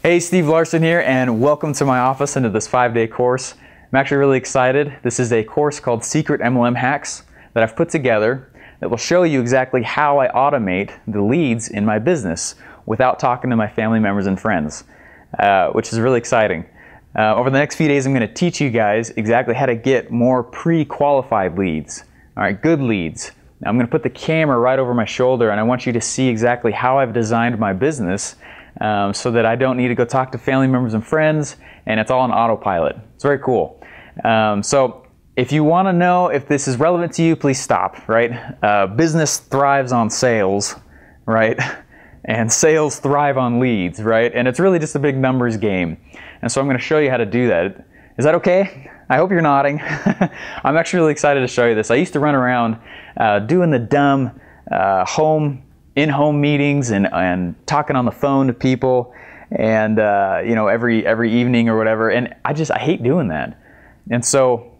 Hey, Steve Larson here, and welcome to my office and to this 5-day course. I'm actually really excited. This is a course called Secret MLM Hacks that I've put together that will show you exactly how I automate the leads in my business without talking to my family members and friends, which is really exciting. Over the next few days, I'm going to teach you guys exactly how to get more pre-qualified leads, all right, good leads. Now, I'm going to put the camera right over my shoulder, and I want you to see exactly how I've designed my business so that I don't need to go talk to family members and friends, and it's all on autopilot. It's very cool. So if you want to know if this is relevant to you, please stop, right? Business thrives on sales, right? And sales thrive on leads, right? And it's really just a big numbers game. And so I'm going to show you how to do that. Is that okay? I hope you're nodding. I'm actually really excited to show you this. I used to run around doing the dumb in-home meetings and talking on the phone to people, and you know, every evening or whatever. And I hate doing that. And so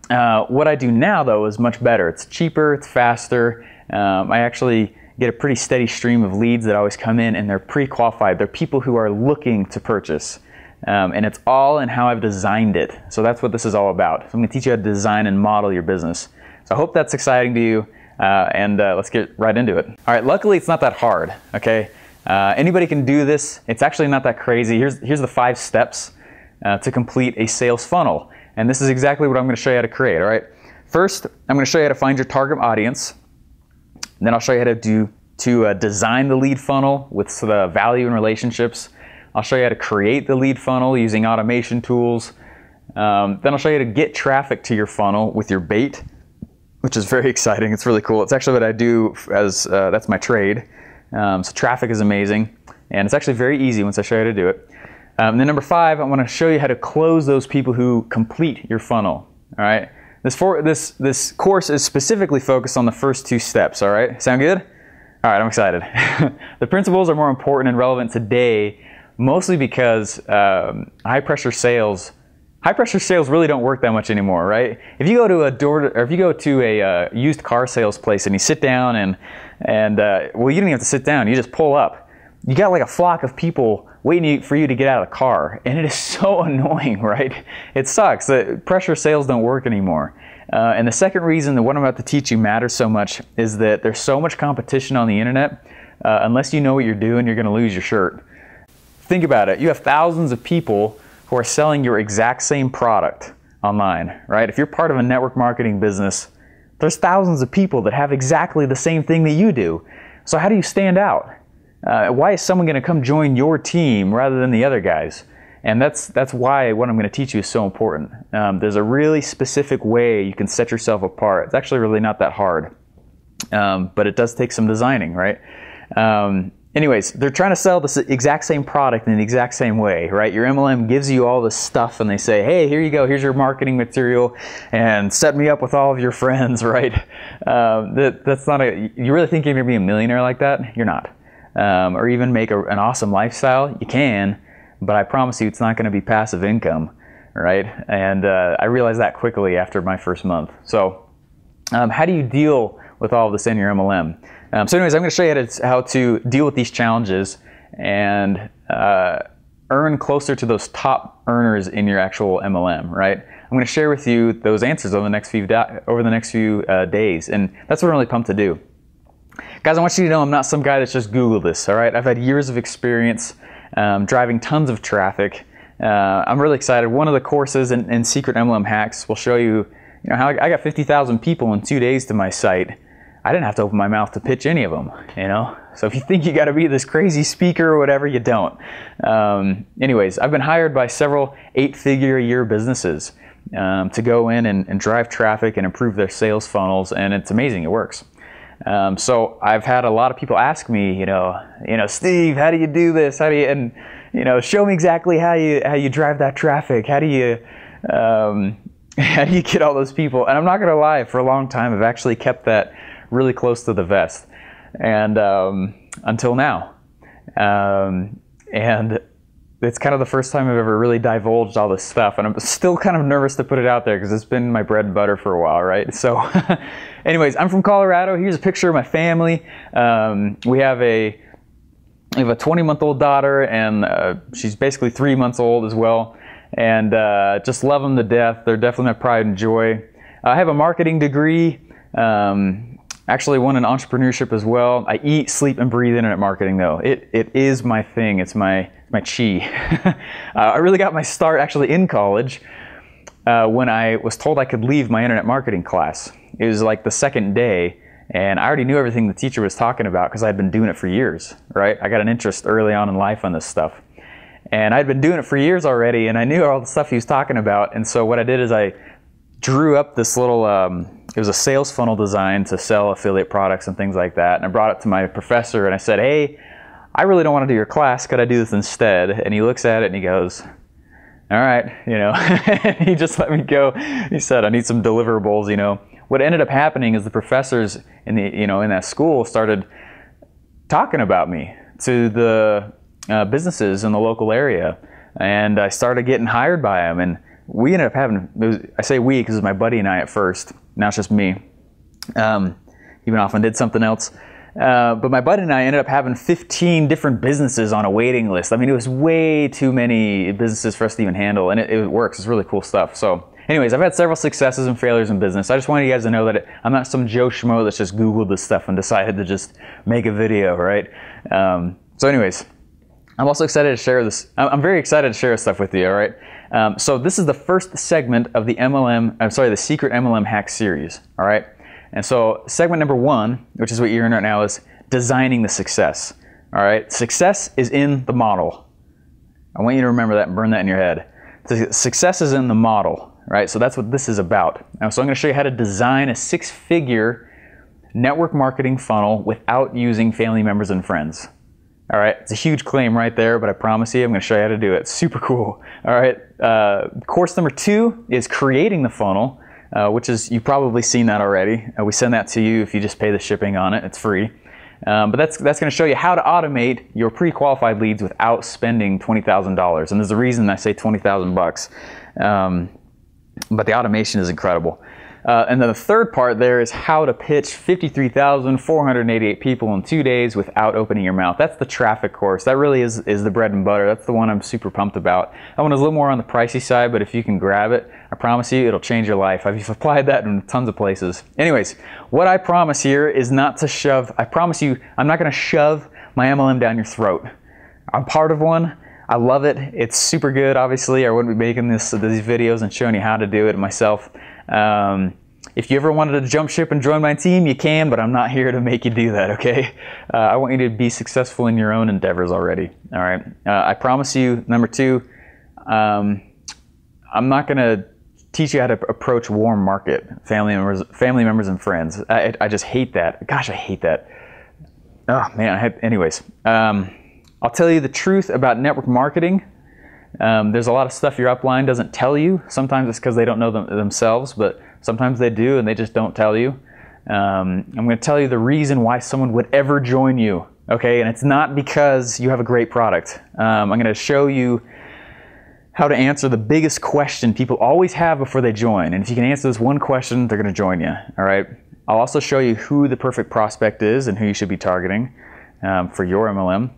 what I do now, though, is much better. It's cheaper, it's faster. I actually get a pretty steady stream of leads that always come in, and they're pre-qualified. They're people who are looking to purchase. And it's all in how I've designed it. So that's what this is all about. So I'm going to teach you how to design and model your business. So I hope that's exciting to you. Let's get right into it. All right, luckily it's not that hard, okay? Anybody can do this. It's actually not that crazy. Here's the 5 steps to complete a sales funnel. And this is exactly what I'm going to show you how to create, all right? First, I'm going to show you how to find your target audience. Then I'll show you how to design the lead funnel with the value and relationships. I'll show you how to create the lead funnel using automation tools. Then I'll show you how to get traffic to your funnel with your bait, which is very exciting. It's really cool. It's actually what I do as, that's my trade. So traffic is amazing, and it's actually very easy once I show you how to do it. Then number 5, I want to show you how to close those people who complete your funnel, all right? This course is specifically focused on the first 2 steps, all right? Sound good? All right, I'm excited. The principles are more important and relevant today, mostly because high-pressure sales really don't work that much anymore, right? If you go to a used car sales place and you sit down and well, you don't even have to sit down. You just pull up. You got like a flock of people waiting for you to get out of the car, and it is so annoying, right? It sucks. Pressure sales don't work anymore. And the second reason that what I'm about to teach you matters so much is that there's so much competition on the internet. Unless you know what you're doing, you're going to lose your shirt. Think about it. You have thousands of people who are selling your exact same product online, right? If you're part of a network marketing business, there's thousands of people that have exactly the same thing that you do. So how do you stand out? Why is someone going to come join your team rather than the other guys? And that's why what I'm going to teach you is so important. There's a really specific way you can set yourself apart. It's actually really not that hard, but it does take some designing, right? Anyways, they're trying to sell the exact same product in the exact same way, right? Your MLM gives you all this stuff and they say, hey, here you go, here's your marketing material, and set me up with all of your friends, right? That's not you really think you're gonna be a millionaire like that? You're not. Or even make an awesome lifestyle? You can, but I promise you it's not gonna be passive income, right? And I realized that quickly after my first month. So how do you deal with all of this in your MLM? So anyways, I'm going to show you how to deal with these challenges and earn closer to those top earners in your actual MLM, right? I'm going to share with you those answers over the next few days, and that's what I'm really pumped to do. Guys, I want you to know I'm not some guy that's just Googled this, all right? I've had years of experience driving tons of traffic. I'm really excited. One of the courses in Secret MLM Hacks will show you, how I got 50,000 people in 2 days to my site. I didn't have to open my mouth to pitch any of them, So if you think you got to be this crazy speaker or whatever, you don't. Anyways, I've been hired by several 8-figure-a-year businesses to go in and drive traffic and improve their sales funnels, and it's amazing. It works. So I've had a lot of people ask me, Steve, how do you do this? How do you, show me exactly how you drive that traffic. How do you get all those people? And I'm not going to lie, for a long time, I've actually kept that really close to the vest, and until now, and it's kind of the first time I've ever really divulged all this stuff, and I'm still kind of nervous to put it out there because it's been my bread and butter for a while, right? So anyways, I'm from Colorado. Here's a picture of my family. We have a I have a 20-month-old daughter, and she's basically 3 months old as well, and just love them to death. They're definitely my pride and joy. I have a marketing degree, actually one in entrepreneurship as well. I eat, sleep, and breathe internet marketing though. It is my thing. It's my chi. I really got my start actually in college when I was told I could leave my internet marketing class. It was like the second day, and I already knew everything the teacher was talking about because I'd been doing it for years, right? I got an interest early on in life on this stuff. And I'd been doing it for years already, and I knew all the stuff he was talking about. And so what I did is I drew up this little, it was a sales funnel design to sell affiliate products and things like that. And I brought it to my professor and I said, hey, I really don't want to do your class. Could I do this instead? And he looks at it and he goes, all right, you know, and he just let me go. He said, I need some deliverables, you know. What ended up happening is the professors in the, you know, in that school started talking about me to the businesses in the local area. And I started getting hired by them. And we ended up having, I say we because it was my buddy and I at first. Now it's just me. He went off and did something else. But my buddy and I ended up having 15 different businesses on a waiting list. I mean, it was way too many businesses for us to even handle, and it works. It's really cool stuff. So anyways, I've had several successes and failures in business. I just wanted you guys to know that I'm not some Joe Schmo that's just Googled this stuff and decided to just make a video, right? So anyways, I'm also excited to share this. I'm very excited to share this stuff with you, all right? So this is the first segment of the the Secret MLM Hacks series, all right? And so segment number 1, which is what you're in right now, is designing the success. All right, success is in the model. I want you to remember that and burn that in your head. Success is in the model, right? So that's what this is about. So I'm going to show you how to design a 6-figure network marketing funnel without using family members and friends. All right, it's a huge claim right there, but I promise you I'm going to show you how to do it. Super cool. All right, course number 2 is creating the funnel. Which is, you've probably seen that already. We send that to you if you just pay the shipping on it. It's free. But that's going to show you how to automate your pre-qualified leads without spending $20,000. And there's a reason I say 20,000 bucks. But the automation is incredible. And then the third part there is how to pitch 53,488 people in 2 days without opening your mouth. That's the traffic course. That really is the bread and butter. That's the one I'm super pumped about. That one is a little more on the pricey side, but if you can grab it, I promise you it'll change your life. I've applied that in tons of places. Anyways, what I promise here is not to shove, I promise you I'm not going to shove my MLM down your throat. I'm part of one. I love it. It's super good, obviously. I wouldn't be making these videos and showing you how to do it myself. If you ever wanted to jump ship and join my team, you can, but I'm not here to make you do that, okay? I want you to be successful in your own endeavors already, all right? I promise you, number 2, I'm not going to teach you how to approach warm market, family members and friends. I just hate that. Gosh, I hate that. Oh, man. Anyways, I'll tell you the truth about network marketing. There's a lot of stuff your upline doesn't tell you. Sometimes it's because they don't know themselves, but sometimes they do and they just don't tell you. I'm going to tell you the reason why someone would ever join you, okay? And it's not because you have a great product. I'm going to show you how to answer the biggest question people always have before they join. And if you can answer this one question, they're going to join you, all right? I'll also show you who the perfect prospect is and who you should be targeting for your MLM.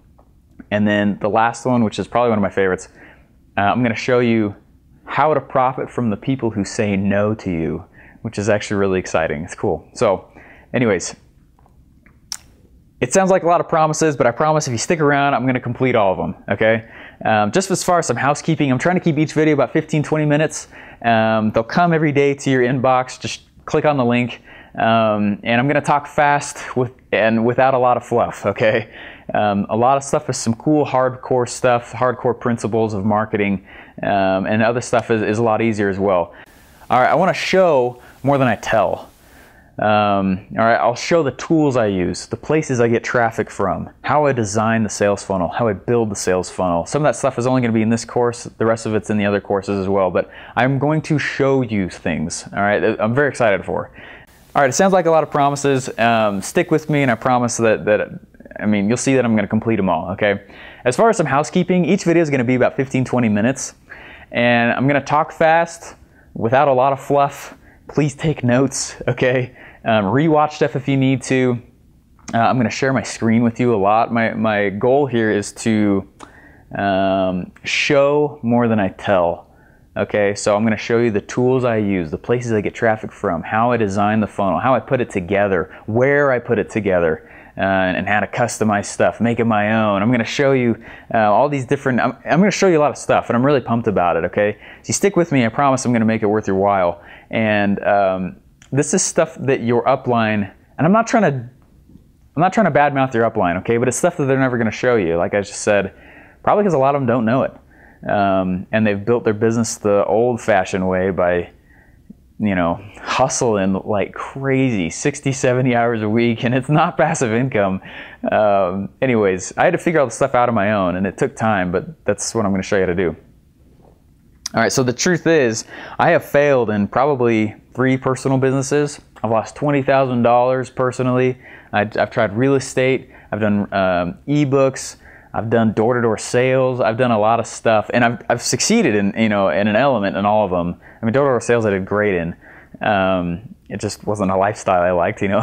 And then the last one, which is probably one of my favorites, I'm going to show you how to profit from the people who say no to you, which is actually really exciting. It's cool. So anyways, it sounds like a lot of promises, but I promise if you stick around, I'm going to complete all of them, okay? Just as far as some housekeeping, I'm trying to keep each video about 15-20 minutes. They'll come every day to your inbox. Just click on the link. And I'm going to talk fast without a lot of fluff, okay? A lot of stuff is some cool hardcore stuff, hardcore principles of marketing, and other stuff is a lot easier as well. All right, I want to show more than I tell. All right, I'll show the tools I use, the places I get traffic from, how I design the sales funnel, how I build the sales funnel. Some of that stuff is only going to be in this course. The rest of it's in the other courses as well, but I'm going to show you things, all right, I'm very excited for. All right, it sounds like a lot of promises. Stick with me, and I promise I mean, you'll see that I'm going to complete them all, okay? As far as some housekeeping, each video is going to be about 15-20 minutes, and I'm going to talk fast without a lot of fluff. Please take notes, okay? Rewatch stuff if you need to. I'm going to share my screen with you a lot. My goal here is to show more than I tell. Okay, so I'm going to show you the tools I use, the places I get traffic from, how I design the funnel, how I put it together, where I put it together, and how to customize stuff, make it my own. I'm going to show you all these different, I'm going to show you a lot of stuff, and I'm really pumped about it, okay? So you stick with me, I promise I'm going to make it worth your while. And this is stuff that your upline, and I'm not trying to badmouth your upline, okay? But it's stuff that they're never going to show you, like I just said, probably because a lot of them don't know it. And they've built their business the old-fashioned way by, you know, hustling like crazy, 60, 70 hours a week, and it's not passive income. Anyways, I had to figure all the stuff out on my own, and it took time, but that's what I'm going to show you how to do. All right, so the truth is, I have failed in probably 3 personal businesses. I've lost $20,000 personally. I've tried real estate. I've done ebooks. I've done door-to-door sales. I've done a lot of stuff, and I've succeeded in, you know, in an element in all of them. I mean, door-to-door sales I did great in. It just wasn't a lifestyle I liked, you know.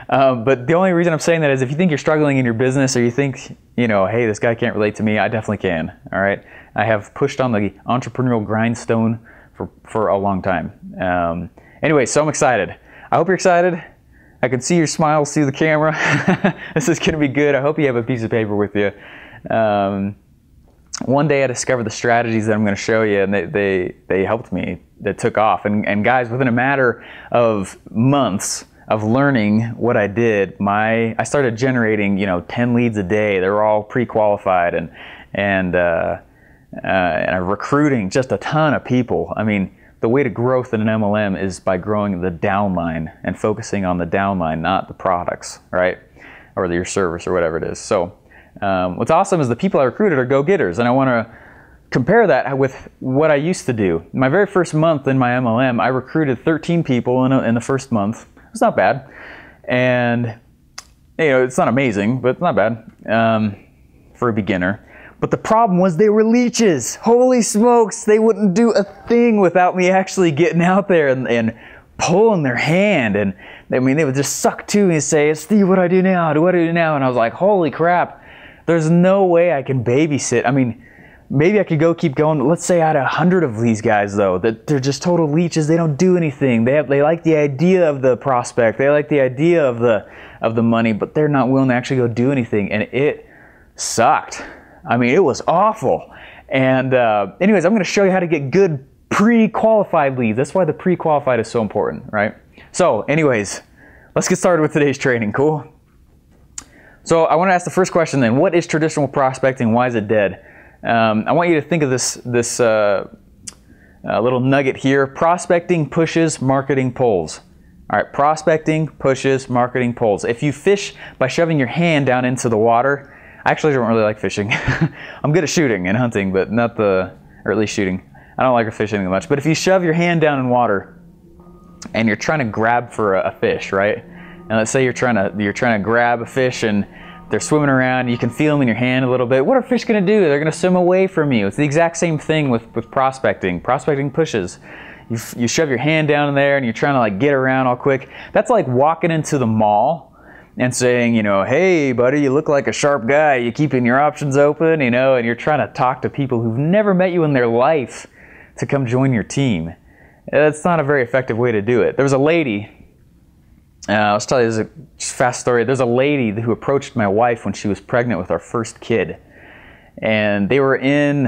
But the only reason I'm saying that is if you think you're struggling in your business, or you think, you know, hey, this guy can't relate to me, I definitely can. All right, I have pushed on the entrepreneurial grindstone for a long time. Anyway, so I'm excited. I hope you're excited. I can see your smiles through the camera. This is going to be good. I hope you have a piece of paper with you. One day I discovered the strategies that I'm going to show you, and they helped me. That took off. And guys, within a matter of months of learning what I did, I started generating, you know, 10 leads a day. They were all pre-qualified, and I'm recruiting just a ton of people. I mean, the way to growth in an MLM is by growing the downline and focusing on the downline, not the products, right? Or your service or whatever it is. So what's awesome is the people I recruited are go-getters, and I want to compare that with what I used to do. My very first month in my MLM, I recruited 13 people in the first month. It's not bad. And, you know, it's not amazing, but it's not bad for a beginner. But the problem was they were leeches. Holy smokes, they wouldn't do a thing without me actually getting out there and pulling their hand. And I mean, they would just suck to me and say, Steve, what do I do now? What do I do now? And I was like, holy crap, there's no way I can babysit. I mean, maybe I could keep going. Let's say I had 100 of these guys, though, that they're just total leeches. They don't do anything. They like the idea of the prospect. They like the idea of the money, but they're not willing to actually go do anything. And it sucked. I mean, it was awful. And anyways, I'm going to show you how to get good pre-qualified leads. That's why the pre-qualified is so important, right? So anyways, let's get started with today's training. Cool? So I want to ask the first question then. What is traditional prospecting? Why is it dead? I want you to think of this little nugget here. Prospecting pushes, marketing pulls. All right, prospecting pushes, marketing pulls. If you fish by shoving your hand down into the water, I actually don't really like fishing. I'm good at shooting and hunting, but or at least shooting. I don't like fishing much. But if you shove your hand down in water and you're trying to grab for a fish, right? And let's say you're trying to grab a fish and they're swimming around, you can feel them in your hand a little bit. What are fish going to do? They're going to swim away from you. It's the exact same thing with prospecting. Prospecting pushes. You shove your hand down in there and you're trying to like get around all quick. That's like walking into the mall and saying, you know, hey buddy, you look like a sharp guy, you keeping your options open, you know, and you're trying to talk to people who've never met you in their life to come join your team. That's not a very effective way to do it. There was a lady, I'll tell you this is a fast story. There's a lady who approached my wife when she was pregnant with our first kid. And they were in,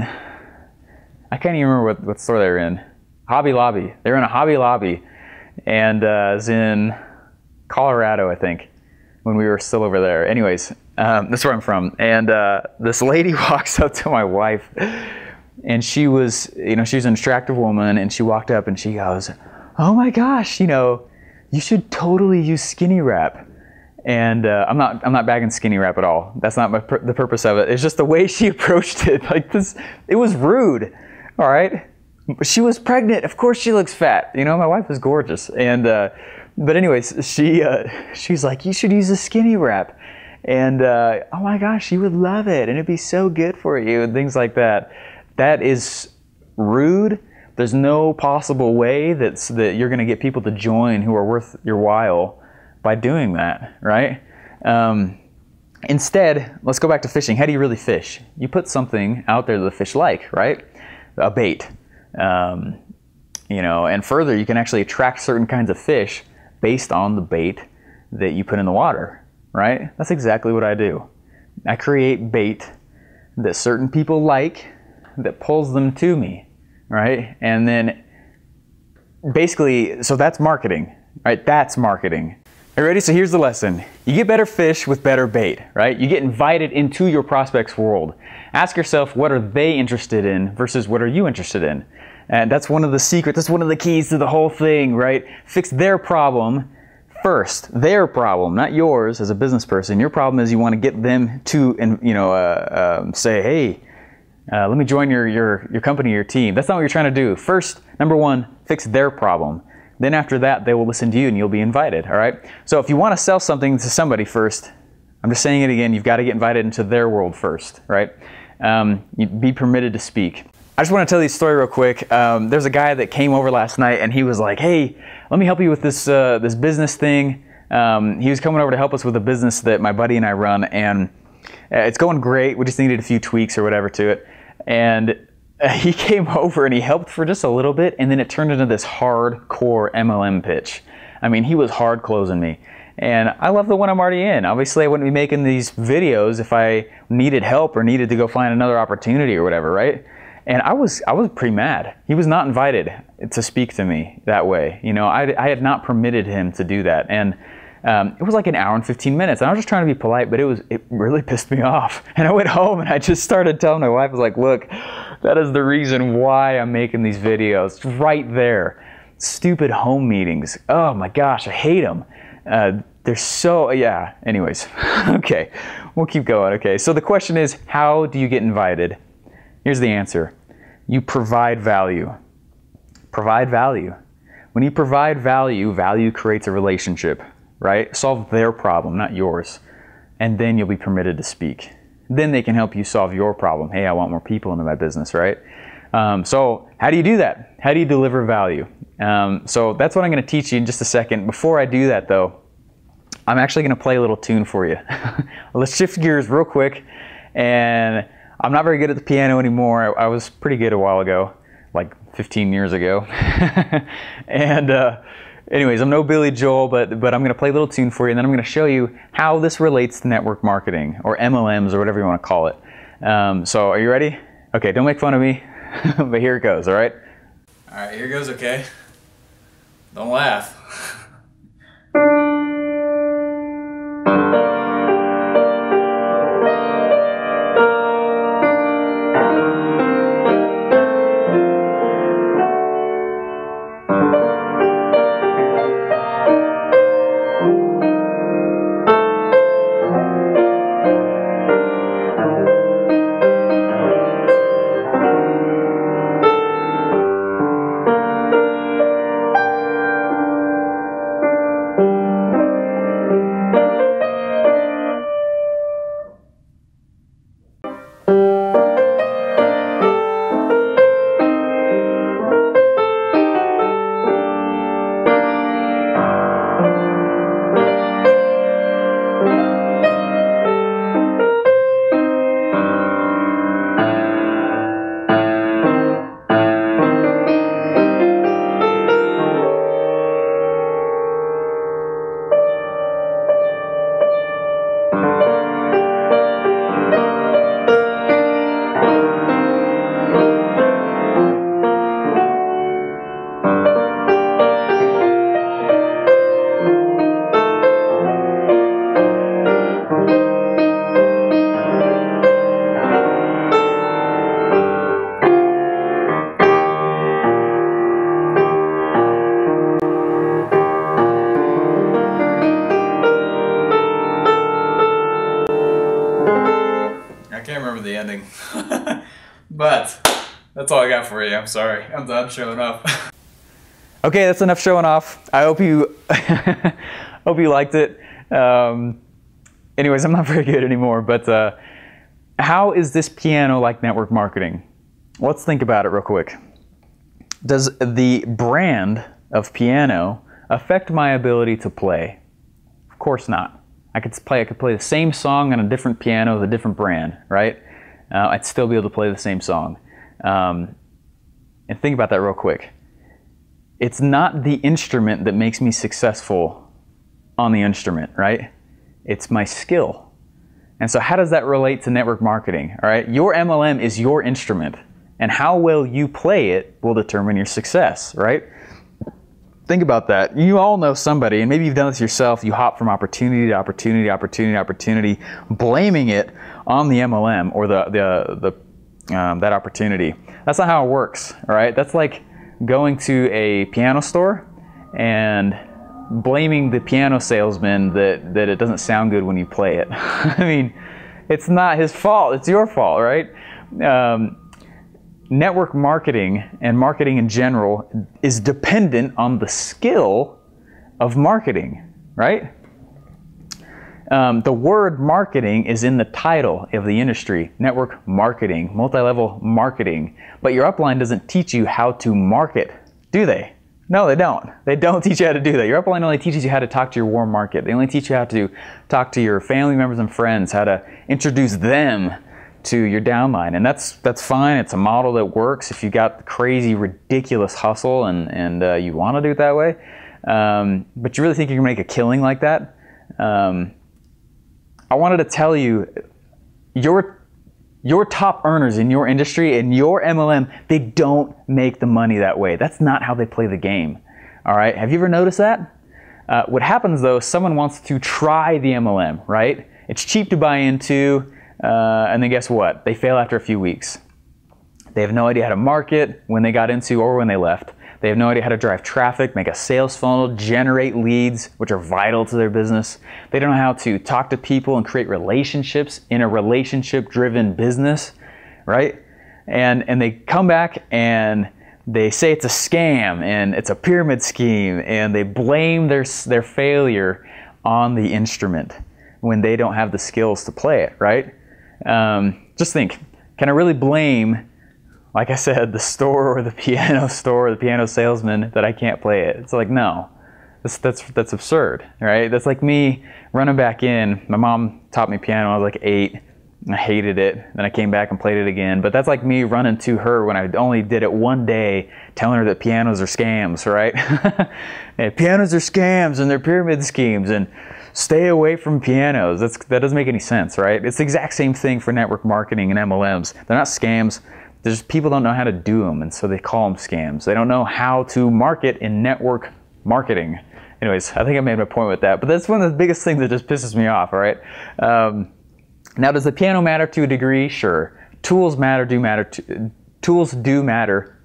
I can't even remember what store they were in. Hobby Lobby. They were in a Hobby Lobby. And it was in Colorado, I think, when we were still over there. Anyways, that's where I'm from. And this lady walks up to my wife, and she was, you know, she was an attractive woman, and she walked up and she goes, oh my gosh, you know, you should totally use skinny wrap. And I'm not bagging skinny wrap at all. That's not the purpose of it. It's just the way she approached it. Like this, it was rude. All right, she was pregnant. Of course, she looks fat. You know, my wife is gorgeous. And but anyways, she's like, you should use a skinny wrap. And oh my gosh, you would love it, and it'd be so good for you, and things like that. That is rude. There's no possible way that you're going to get people to join who are worth your while by doing that, right? Instead, let's go back to fishing. How do you really fish? You put something out there that the fish like, right? A bait. You know, and further, you can actually attract certain kinds of fish based on the bait that you put in the water, right? That's exactly what I do. I create bait that certain people like that pulls them to me, right? And then basically, so that's marketing, right? That's marketing. Are you ready? So here's the lesson. You get better fish with better bait, right? You get invited into your prospect's world. Ask yourself, what are they interested in versus what are you interested in? And that's one of the secrets, that's one of the keys to the whole thing, right? Fix their problem first. Their problem, not yours as a business person. Your problem is you want to get them to, say, hey, let me join your company, your team. That's not what you're trying to do. First, number one, fix their problem. Then after that, they will listen to you and you'll be invited, all right? So if you want to sell something to somebody first, I'm just saying it again, you've got to get invited into their world first, right? You be permitted to speak. I just want to tell you a story real quick. There's a guy that came over last night and he was like, hey, let me help you with this business thing. He was coming over to help us with a business that my buddy and I run, and it's going great. We just needed a few tweaks or whatever to it. And he came over and he helped for just a little bit, and then it turned into this hardcore MLM pitch. I mean, he was hard closing me. And I love the one I'm already in. Obviously, I wouldn't be making these videos if I needed help or needed to go find another opportunity or whatever, right? And I was pretty mad. He was not invited to speak to me that way. You know, I had not permitted him to do that. And it was like an hour and 15 minutes. And I was just trying to be polite, but it really pissed me off. And I went home and I just started telling my wife, I was like, look, that is the reason why I'm making these videos. It's right there. Stupid home meetings. Oh my gosh, I hate them. They're so, yeah, anyways. Okay, we'll keep going. Okay, so the question is, how do you get invited? Here's the answer. You provide value. Provide value. When you provide value, value creates a relationship, right? Solve their problem, not yours. And then you'll be permitted to speak. Then they can help you solve your problem. Hey, I want more people into my business, right? So how do you do that? How do you deliver value? So that's what I'm going to teach you in just a second. Before I do that, though, I'm actually going to play a little tune for you. Let's shift gears real quick. And I'm not very good at the piano anymore. I was pretty good a while ago, like 15 years ago. And anyways, I'm no Billy Joel, but I'm going to play a little tune for you, and then I'm going to show you how this relates to network marketing, or MLMs, or whatever you want to call it. So are you ready? Okay, don't make fun of me, but here it goes, all right? All right, here goes, okay? Don't laugh. The ending. But that's all I got for you. I'm sorry. I'm done showing off. Okay, that's enough showing off. I hope you hope you liked it. Anyways, I'm not very good anymore, but how is this piano like network marketing? Let's think about it real quick. Does the brand of piano affect my ability to play? Of course not. I could play the same song on a different piano with a different brand, right? I'd still be able to play the same song. And think about that real quick. It's not the instrument that makes me successful on the instrument, right? It's my skill. And so how does that relate to network marketing? All right, your MLM is your instrument, and how well you play it will determine your success, right? Think about that. You all know somebody, and maybe you've done this yourself. You hop from opportunity to opportunity to opportunity to opportunity, blaming it on the MLM or that opportunity. That's not how it works. All right, that's like going to a piano store and blaming the piano salesman that it doesn't sound good when you play it. I mean, it's not his fault. It's your fault, right? Network marketing and marketing in general is dependent on the skill of marketing, right? The word marketing is in the title of the industry, network marketing, multi-level marketing, but your upline doesn't teach you how to market, do they? No, they don't. They don't teach you how to do that. Your upline only teaches you how to talk to your warm market. They only teach you how to talk to your family members and friends, how to introduce them to your downline, and that's fine. It's a model that works if you got the crazy, ridiculous hustle and you want to do it that way. But you really think you can make a killing like that? I wanted to tell you, your top earners in your industry and your MLM, they don't make the money that way. That's not how they play the game. All right, have you ever noticed that? What happens though, someone wants to try the MLM, right? It's cheap to buy into. And then guess what? They fail after a few weeks. They have no idea how to market when they got into or when they left. They have no idea how to drive traffic, make a sales funnel, generate leads, which are vital to their business. They don't know how to talk to people and create relationships in a relationship-driven business, right? And they come back and they say it's a scam and it's a pyramid scheme, and they blame their failure on the instrument when they don't have the skills to play it, right? Just think, can I really blame, like I said, the store or the piano salesman that I can't play it? It's like, no, that's absurd, right? That's like me running back in. My mom taught me piano when I was like 8. I hated it. Then I came back and played it again. But that's like me running to her when I only did it one day, telling her that pianos are scams, right? And pianos are scams and they're pyramid schemes, and stay away from pianos. That doesn't make any sense, right? It's the exact same thing for network marketing and MLMs. They're not scams. There's people don't know how to do them, and so they call them scams. They don't know how to market in network marketing. Anyways, I think I made my point with that, but that's one of the biggest things that just pisses me off, all right? Now, does the piano matter to a degree? Sure. Tools do matter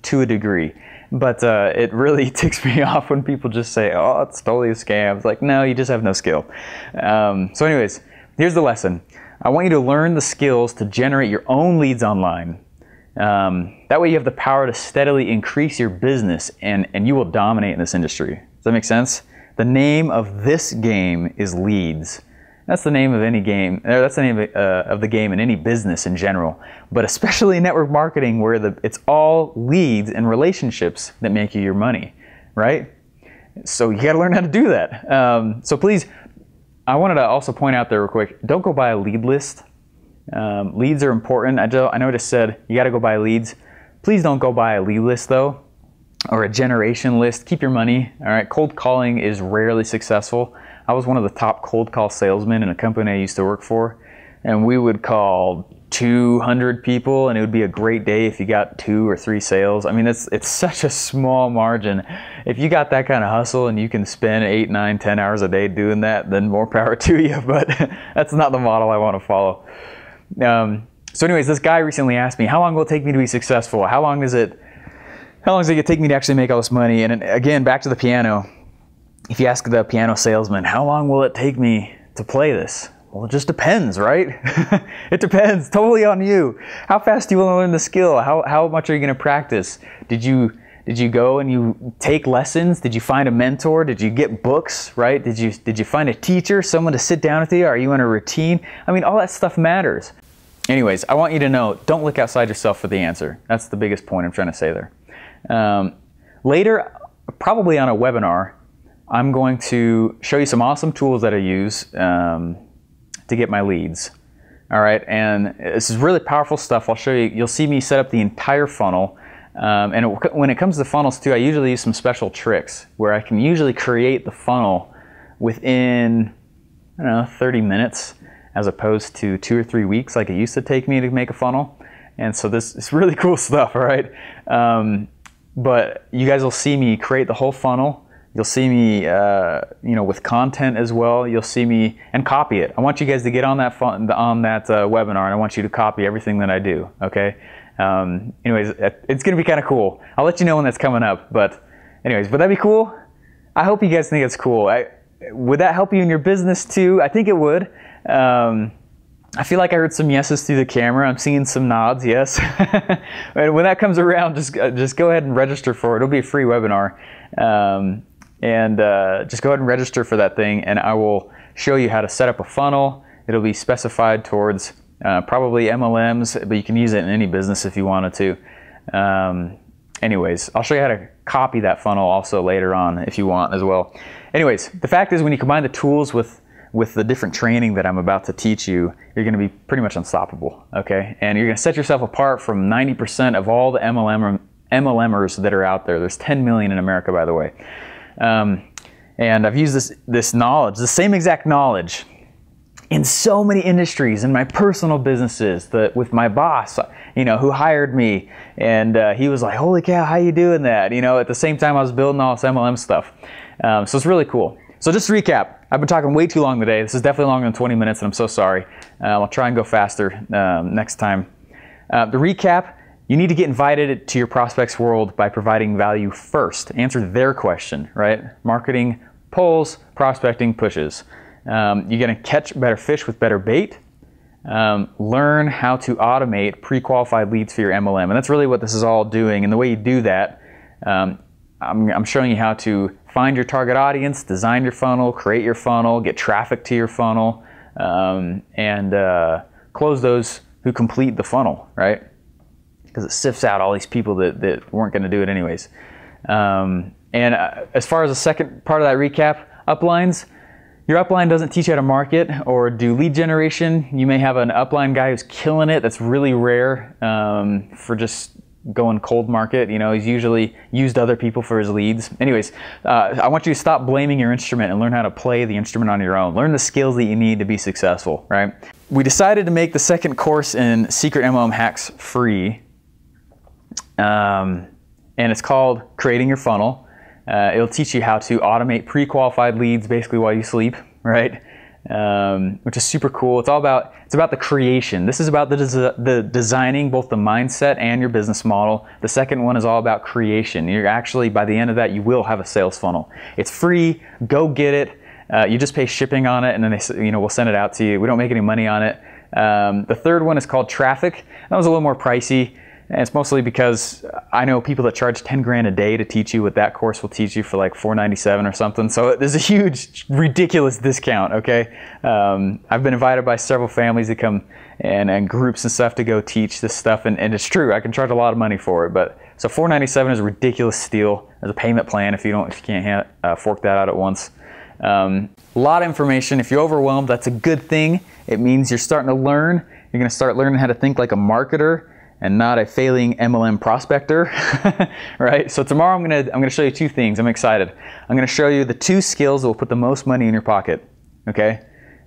to a degree. But it really ticks me off when people just say, oh, it's totally a scam. It's like, no, you just have no skill. So anyways, here's the lesson. I want you to learn the skills to generate your own leads online. That way you have the power to steadily increase your business, and you will dominate in this industry. Does that make sense? The name of this game is leads. That's the name of any game. That's the name of the game in any business in general, but especially in network marketing, where it's all leads and relationships that make you your money, right? So you got to learn how to do that. So please, I wanted to also point out there real quick, don't go buy a lead list. Leads are important. I know I just said you got to go buy leads. Please don't go buy a lead list though, or a generation list. Keep your money. All right. Cold calling is rarely successful. I was one of the top cold call salesmen in a company I used to work for, and we would call 200 people, and it would be a great day if you got 2 or 3 sales. I mean, it's such a small margin. If you got that kind of hustle and you can spend 8, 9, 10 hours a day doing that, then more power to you, but that's not the model I want to follow. So anyways, this guy recently asked me, how long will it take me to be successful? How long does it take me to actually make all this money? And again, back to the piano. If you ask the piano salesman, how long will it take me to play this? Well, it just depends, right? It depends totally on you. How fast do you want to learn the skill? How much are you going to practice? Did you go and you take lessons? Did you find a mentor? Did you get books, right? Did you find a teacher, someone to sit down with you? Are you on a routine? I mean, all that stuff matters. Anyways, I want you to know, don't look outside yourself for the answer. That's the biggest point I'm trying to say there. Later, probably on a webinar, I'm going to show you some awesome tools that I use to get my leads. All right, and this is really powerful stuff. I'll show you. You'll see me set up the entire funnel. When it comes to funnels too, I usually use some special tricks where I can usually create the funnel within, I don't know, 30 minutes as opposed to 2 or 3 weeks like it used to take me to make a funnel. And so this is really cool stuff, all right? But you guys will see me create the whole funnel. You'll see me, with content as well. You'll see me and copy it. I want you guys to get on that webinar, and I want you to copy everything that I do. Okay. Anyways, it's gonna be kind of cool. I'll let you know when that's coming up. But anyways, would that be cool? I hope you guys think it's cool. Would that help you in your business too? I think it would. I feel like I heard some yeses through the camera. I'm seeing some nods, yes. And when that comes around, just go ahead and register for it. It'll be a free webinar. Just go ahead and register for that thing, and I will show you how to set up a funnel. It'll be specified towards probably MLMs, but you can use it in any business if you wanted to. Anyways, I'll show you how to copy that funnel also later on if you want as well. Anyways, the fact is when you combine the tools with the different training that I'm about to teach you, you're going to be pretty much unstoppable, okay? And you're going to set yourself apart from 90% of all the MLMers that are out there. There's 10 million in America, by the way. And I've used this knowledge, the same exact knowledge, in so many industries, in my personal businesses, with my boss, who hired me, and he was like, "Holy cow, how you doing that?" At the same time I was building all this MLM stuff. So it's really cool. So just to recap, I've been talking way too long today. This is definitely longer than 20 minutes, and I'm so sorry. I'll try and go faster next time. The recap: you need to get invited to your prospects' world by providing value first. Answer their question, right? Marketing pulls, prospecting pushes. You're going to catch better fish with better bait. Learn how to automate pre-qualified leads for your MLM. And that's really what this is all doing. And the way you do that, I'm showing you how to find your target audience, design your funnel, create your funnel, get traffic to your funnel, and close those who complete the funnel, right? Because it sifts out all these people that weren't going to do it anyways. As far as the second part of that recap, uplines, your upline doesn't teach you how to market or do lead generation. You may have an upline guy who's killing it. That's really rare for just going cold market. He's usually used other people for his leads. Anyways, I want you to stop blaming your instrument and learn how to play the instrument on your own. Learn the skills that you need to be successful, right? We decided to make the second course in Secret MLM Hacks free. And it's called Creating Your Funnel. It'll teach you how to automate pre-qualified leads basically while you sleep, right? Which is super cool. It's about the creation. This is about the designing both the mindset and your business model. The second one is all about creation. You're actually, by the end of that, you will have a sales funnel. It's free. Go get it. You just pay shipping on it, and then we'll send it out to you. We don't make any money on it. The third one is called Traffic. That was a little more pricey. And it's mostly because I know people that charge 10 grand a day to teach you what that course will teach you for like $497 or something. So there's a huge, ridiculous discount, okay? I've been invited by several families to come and groups and stuff to go teach this stuff. And it's true, I can charge a lot of money for it. So $497 is a ridiculous steal. There's a payment plan if you can't fork that out at once. A lot of information. If you're overwhelmed, that's a good thing. It means you're starting to learn. You're gonna start learning how to think like a marketer and not a failing MLM prospector, right? So tomorrow I'm gonna show you two things. I'm excited. I'm gonna show you the 2 skills that will put the most money in your pocket, okay?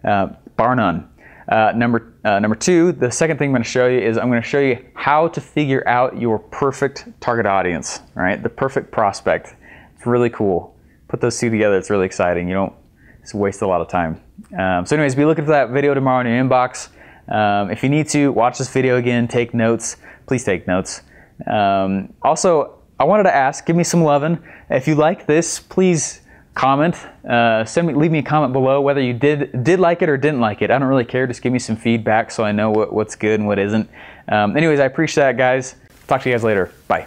Bar none. Number 2, the second thing I'm gonna show you is I'm gonna show you how to figure out your perfect target audience, right? The perfect prospect. It's really cool. Put those 2 together, it's really exciting. You don't just waste a lot of time. So anyways, be looking for that video tomorrow in your inbox. If you need to, watch this video again, take notes. Please take notes. Also, I wanted to ask, give me some loving. If you like this, please comment. Leave me a comment below whether you did like it or didn't like it. I don't really care. Just give me some feedback so I know what's good and what isn't. Anyways, I appreciate that, guys. Talk to you guys later. Bye.